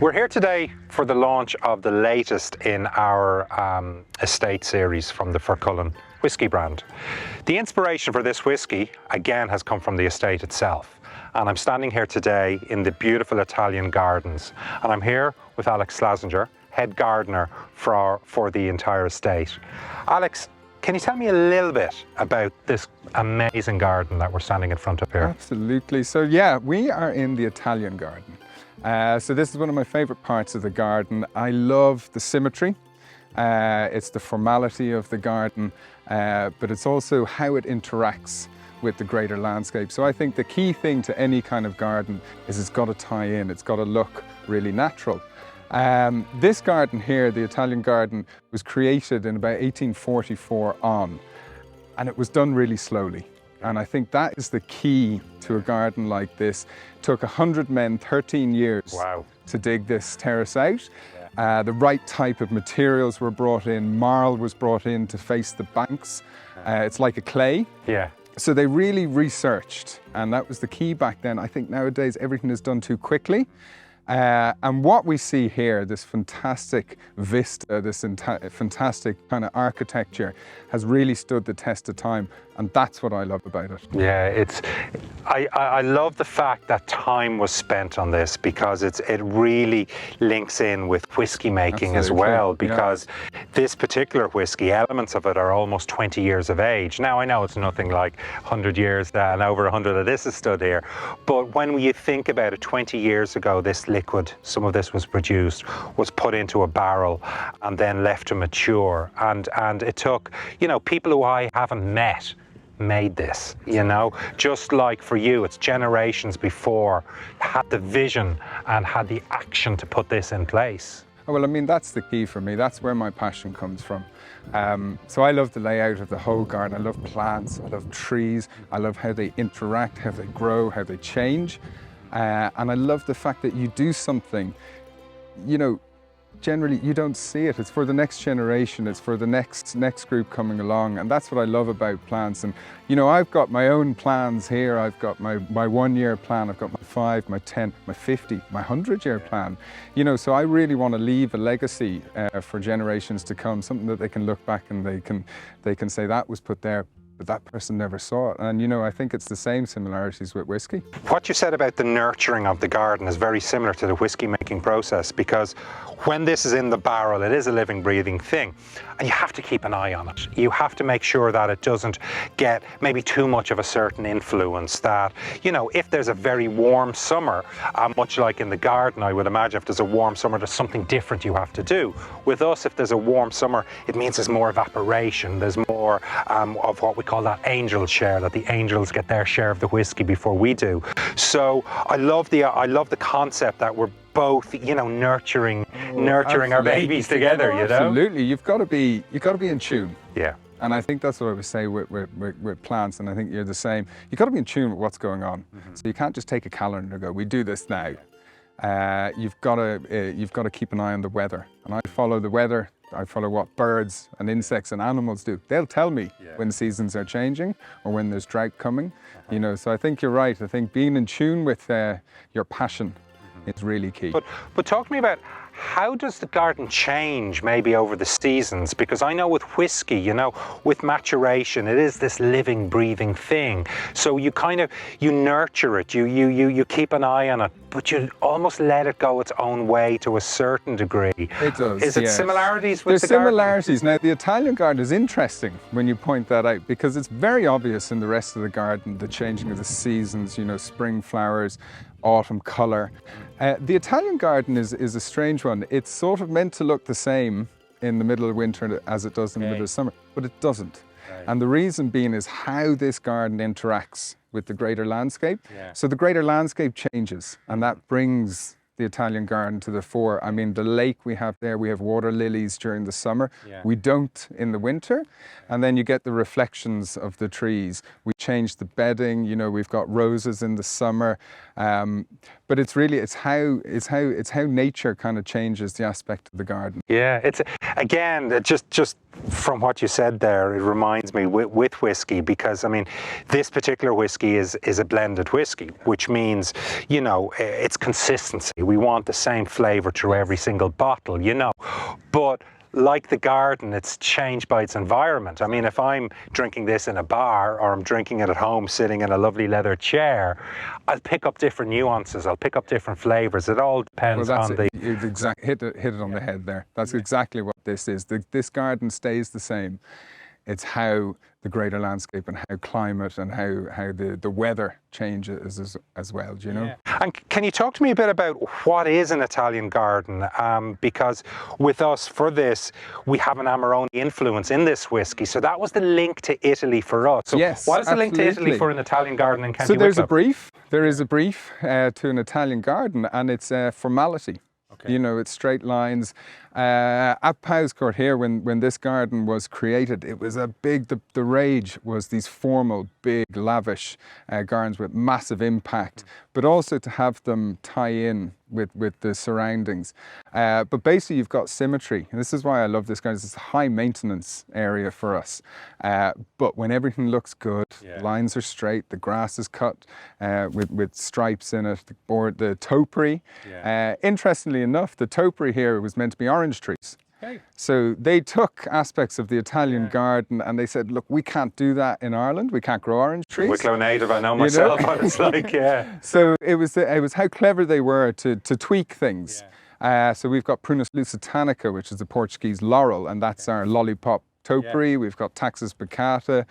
We're here today for the launch of the latest in our estate series from the Furcullen whisky brand. The inspiration for this whisky, again, has come from the estate itself. And I'm standing here today in the beautiful Italian gardens. And I'm here with Alex Slazenger, head gardener for the entire estate. Alex, can you tell me a little bit about this amazing garden that we're standing in front of here? Absolutely. So yeah, we are in the Italian garden. So this is one of my favorite parts of the garden. I love the symmetry. It's the formality of the garden, but it's also how it interacts with the greater landscape. So I think the key thing to any kind of garden is it's got to tie in, it's got to look really natural. This garden here, the Italian garden, was created in about 1844 on, and it was done really slowly. And I think that is the key to a garden like this. It took 100 men 13 years to dig this terrace out. Yeah. The right type of materials were brought in. Marl was brought in to face the banks. It's like a clay. Yeah. So they really researched, and that was the key back then. I think nowadays everything is done too quickly. And what we see here, this fantastic vista, this fantastic kind of architecture, has really stood the test of time, and that's what I love about it. Yeah, I love the fact that time was spent on this, because it really links in with whiskey making as well, because this particular whiskey, elements of it are almost 20 years of age. Now I know it's nothing like 100 years and over 100 of this has stood here, but when you think about it, 20 years ago this liquid, some of this was produced, was put into a barrel and then left to mature, and it took, you know, people who I haven't met made this, you know, just like for you, it's generations before had the vision and had the action to put this in place. Well, I mean, that's the key for me. That's where my passion comes from. So I love the layout of the whole garden. I love plants, I love trees, I love how they interact, how they grow, how they change. And I love the fact that you do something, you know, generally you don't see it. It's for the next generation, it's for the next group coming along, and that's what I love about plants. And you know, I've got my own plans here. I've got my 1-year plan, I've got my 5, my 10, my 50, my 100-year plan. You know, so I really want to leave a legacy for generations to come, something that they can look back and they can say that was put there, but that person never saw it. And you know, I think it's the same similarities with whiskey. What you said about the nurturing of the garden is very similar to the whiskey making process, because when this is in the barrel, it is a living, breathing thing, and you have to keep an eye on it. You have to make sure that it doesn't get maybe too much of a certain influence, that, you know, if there's a very warm summer, much like in the garden, I would imagine if there's a warm summer, there's something different you have to do. With us, if there's a warm summer, it means there's more evaporation, there's more of what we call that angel share, that the angels get their share of the whiskey before we do. So I love the concept that we're both, you know, nurturing our babies together, you know? Absolutely, you've got to be in tune. Yeah. And I think that's what I would say with plants, and I think you're the same. You've got to be in tune with what's going on. Mm-hmm. So you can't just take a calendar and go, we do this now. You've got to keep an eye on the weather, and I follow the weather. I follow what birds and insects and animals do. They'll tell me when seasons are changing or when there's drought coming. You know, so I think you're right. I think being in tune with your passion is really key. But talk to me about, how does the garden change maybe over the seasons? Because I know with whiskey, you know, with maturation, it is this living, breathing thing. So you nurture it, you keep an eye on it, but you almost let it go its own way to a certain degree. It does. Is it similarities with the garden? There's similarities. Now, the Italian garden is interesting when you point that out, because it's very obvious in the rest of the garden, the changing of the seasons, you know, spring flowers, autumn colour. The Italian garden is a strange one. It's sort of meant to look the same in the middle of winter as it does in the middle of summer, but it doesn't. Right. And the reason being is how this garden interacts with the greater landscape. Yeah. So the greater landscape changes, and that brings the Italian garden to the fore. I mean, the lake we have there, we have water lilies during the summer. Yeah. We don't in the winter. And then you get the reflections of the trees. We change the bedding, you know, we've got roses in the summer. But it's really, it's how nature kind of changes the aspect of the garden. Yeah, it's, again, just from what you said there, it reminds me with whiskey, because I mean, this particular whiskey is a blended whiskey, which means, you know, it's consistency. we want the same flavour through every single bottle, you know. But like the garden, it's changed by its environment. I mean, if I'm drinking this in a bar or I'm drinking it at home sitting in a lovely leather chair, I'll pick up different nuances, I'll pick up different flavours. It all depends on the... You've hit it on the head there. That's exactly what this is. This garden stays the same. It's how the greater landscape and how climate and how the weather changes as well, do you know? Yeah. And can you talk to me a bit about what is an Italian garden? Because with us, for this, we have an Amarone influence in this whiskey. So that was the link to Italy for us. So yes, what is the link to absolutely. Italy for an Italian garden in County So Wicklow? there is a brief to an Italian garden, and it's formality. Okay. You know, it's straight lines. At Powerscourt here, when this garden was created, it was a big, the rage was these formal, big, lavish gardens with massive impact, but also to have them tie in with the surroundings. But basically you've got symmetry. And this is why I love this garden. It's a high maintenance area for us. But when everything looks good, lines are straight, the grass is cut with stripes in it, the topiary. Interestingly enough, the topiary here was meant to be orange trees. Okay. So they took aspects of the Italian garden and they said, look, we can't do that in Ireland. We can't grow orange trees. Wicklow native, I know myself, but it's like, So it was how clever they were to tweak things. So we've got Prunus lusitanica, which is the Portuguese laurel, and that's our lollipop topiary. We've got Taxus baccata.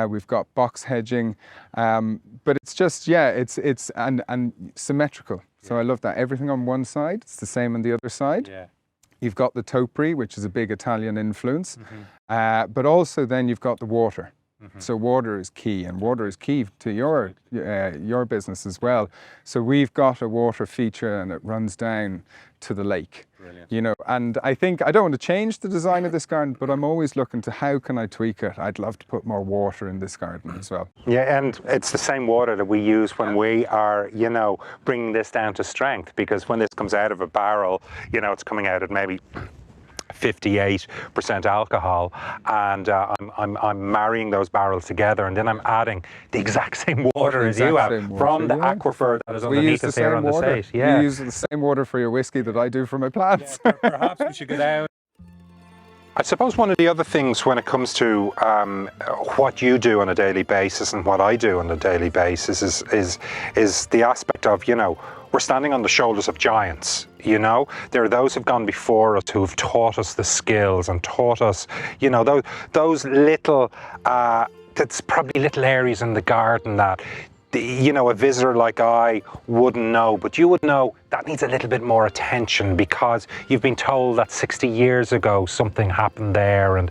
We've got box hedging. But it's just, it's symmetrical. So I love that. Everything on one side, it's the same on the other side. You've got the topiary, which is a big Italian influence, but also then you've got the water. So water is key, and water is key to your business as well. So we've got a water feature, and it runs down to the lake. Brilliant. You know, and I think I don't want to change the design of this garden, but I'm always looking to how can I tweak it. I'd love to put more water in this garden as well. Yeah, and it's the same water that we use when we are, you know, bringing this down to strength, because when this comes out of a barrel, you know, it's coming out at maybe 58% alcohol, and I'm marrying those barrels together, and then I'm adding the exact same water as you have from the aquifer that is underneath us here on the estate. Yeah, you use the same water for your whiskey that I do for my plants. Perhaps we should go down. I suppose one of the other things when it comes to what you do on a daily basis and what I do on a daily basis is the aspect of, you know, we're standing on the shoulders of giants, you know. There are those who've gone before us who've taught us the skills and taught us, you know, those little, that's probably little areas in the garden that, you know, a visitor like I wouldn't know, but you would know that needs a little bit more attention because you've been told that 60 years ago something happened there, and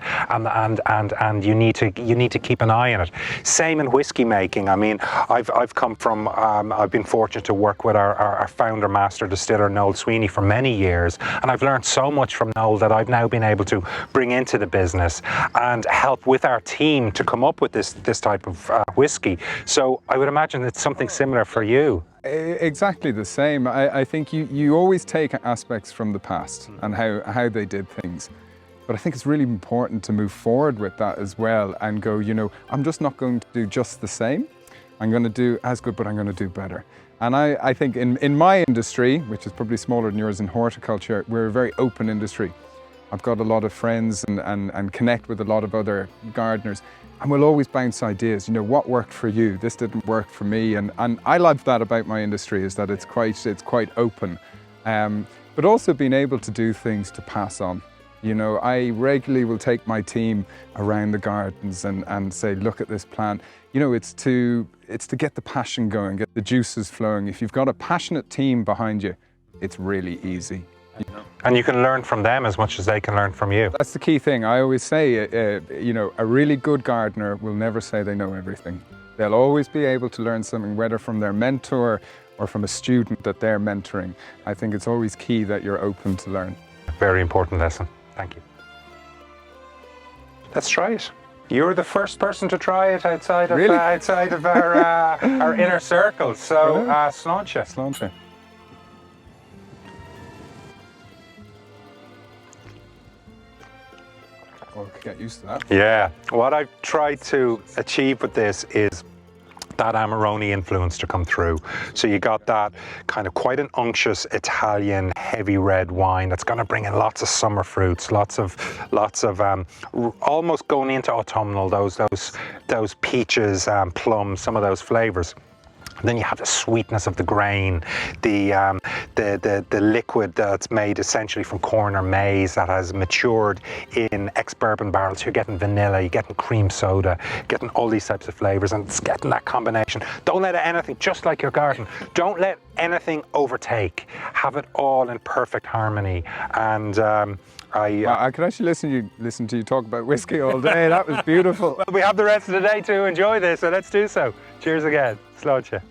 you need to keep an eye on it. Same in whiskey making. I mean, I've come from I've been fortunate to work with our founder master distiller Noel Sweeney for many years, and I've learned so much from Noel that I've now been able to bring into the business and help with our team to come up with this type of whiskey. So I would imagine it's something similar for you. Exactly the same. I think you always take aspects from the past and how they did things. But I think it's really important to move forward with that as well and go, you know, I'm just not going to do just the same. I'm going to do as good, but I'm going to do better. And I think in my industry, which is probably smaller than yours in horticulture, we're a very open industry. I've got a lot of friends and connect with a lot of other gardeners. And we'll always bounce ideas, you know, what worked for you? This didn't work for me. And I love that about my industry, is that it's quite open. But also being able to do things to pass on. You know, I regularly will take my team around the gardens and say, look at this plant. You know, it's to get the passion going, get the juices flowing. If you've got a passionate team behind you, it's really easy. And you can learn from them as much as they can learn from you. That's the key thing. I always say, you know, a really good gardener will never say they know everything. They'll always be able to learn something, whether from their mentor or from a student that they're mentoring. I think it's always key that you're open to learn. Very important lesson. Thank you. Let's try it. You're the first person to try it outside of our inner circle. So, Slazenger. Slazenger. Get used to that. Yeah, what I've tried to achieve with this is that Amarone influence to come through. So you got that kind of quite an unctuous Italian heavy red wine that's going to bring in lots of summer fruits, lots of almost going into autumnal, those peaches, plums, some of those flavors. And then you have the sweetness of the grain, the liquid that's made essentially from corn or maize that has matured in ex-bourbon barrels. You're getting vanilla, you're getting cream soda, getting all these types of flavors, and it's getting that combination. Don't let anything, just like your garden, don't let anything overtake. Have it all in perfect harmony. And I could actually listen to you talk about whiskey all day. That was beautiful. Well, we have the rest of the day to enjoy this, so let's do so. Cheers again. Slazenger.